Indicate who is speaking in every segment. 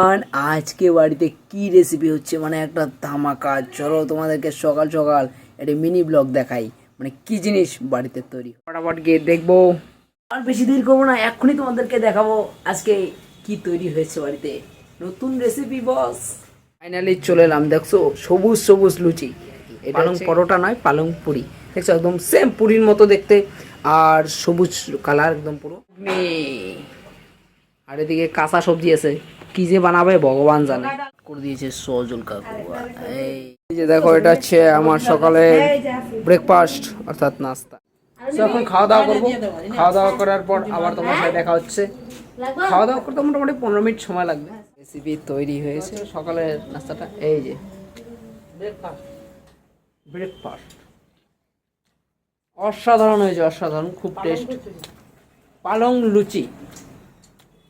Speaker 1: আর আজকে বাড়িতে কি রেসিপি হচ্ছে মানে একটা ধামাকা। চলো তোমাদেরকে সকাল সকাল একটা মিনি ব্লগ দেখাই, মানে কি জিনিস বাড়িতে তৈরি ফটাফট গিয়ে দেখবো। আর বেশি দেরি করবো না, এক্ষুনি তোমাদেরকে দেখাবো আজকে কি তৈরি হয়েছে বাড়িতে। নতুন রেসিপি বস। ফাইনালি চলে এলাম, দেখছো সবুজ সবুজ লুচি। এটা পালং পরোটা নয়, পালং পুরি। দেখছো একদম সেম পুরির মতো দেখতে, আর সবুজ কালার একদম পুরো। আর এদিকে কাঁচা সবজি আছে, কি যে বানাবে ভগবান জানে। করে দিয়েছে সজল কাকু। এই যে দেখো, এটা হচ্ছে আমার সকালে ব্রেকফাস্ট অর্থাৎ নাস্তা। এখন খাওয়া দাওয়া করবো, খাওয়া দাওয়া করার পর আবার তোমার সাথে দেখা হচ্ছে। খাওয়া দাওয়া করতে মোটামুটি 15 মিনিট সময় লাগবে। রেসিপি তৈরি হয়েছে সকালের নাস্তাটা, এই যে ব্রেকফাস্ট। ব্রেকফাস্ট অসাধারণ হয়েছে, অসাধারণ, খুব টেস্ট। পালং লুচি।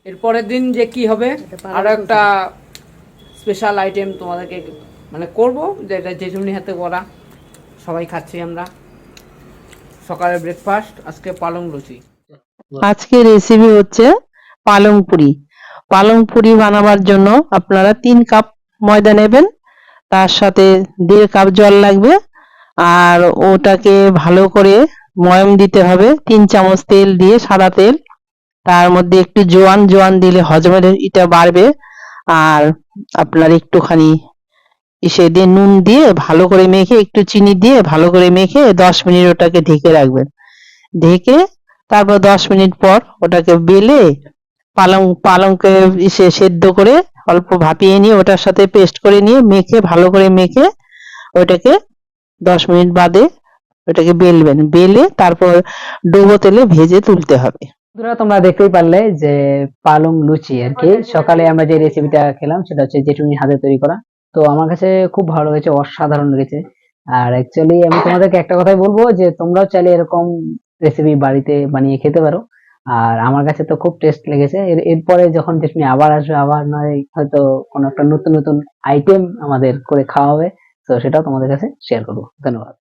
Speaker 1: এরপরের দিন যে কি হবে আরো একটা স্পেশাল আইটেম তোমাদেরকে মানে করব, যেটা জেঠুনি হাতে করা, সবাই খাচ্ছি আমরা। সকালের ব্রেকফাস্ট আজকে পালং লুচি।
Speaker 2: আজকে রেসিপি হচ্ছে পালং পুরি। পালং পুরি বানাবার জন্য আপনারা 3 কাপ ময়দা নেবেন, তার সাথে 1.5 কাপ জল লাগবে, আর ওটাকে ভালো করে ময়াম দিতে হবে। 3 চামচ তেল দিয়ে, সাদা তেল, তার মধ্যে একটু জোয়ান জোয়ান দিলে হজমের এটা বাড়বে। আর আপনার একটুখানি ইসে দিয়ে নুন দিয়ে ভালো করে মেখে, একটু চিনি দিয়ে ভালো করে মেখে 10 মিনিট ওটাকে ঢেকে রাখবেন। ঢেকে তারপর 10 মিনিট পর ওটাকে বেলে পালংকে ইসে সেদ্ধ করে অল্প ভাপিয়ে নিয়ে ওটার সাথে পেস্ট করে নিয়ে মেখে ভালো করে মেখে ওটাকে 10 মিনিট বাদে ওটাকে বেলবেন। বেলে তারপর ডুবো তেলে ভেজে তুলতে হবে।
Speaker 1: বন্ধুরা, তোমরা দেখতেই পারলে যে পালং লুচি আর কি সকালে আমরা যে রেসিপিটা খেলাম সেটা হচ্ছে জেঠুনির হাতে তৈরি করা। তো আমার কাছে খুব ভালো হয়েছে, অসাধারণ লেগেছে। আর অ্যাকচুয়ালি আমি তোমাদেরকে একটা কথাই বলবো যে তোমরাও চাইলে এরকম রেসিপি বাড়িতে বানিয়ে খেতে পারো। আর আমার কাছে তো খুব টেস্ট লেগেছে। এরপরে যখন জেঠুনি আবার আসবে, আবার নয় হয়তো কোনো একটা নতুন নতুন আইটেম আমাদের করে খাওয়া হবে, তো সেটাও তোমাদের কাছে শেয়ার করবো। ধন্যবাদ।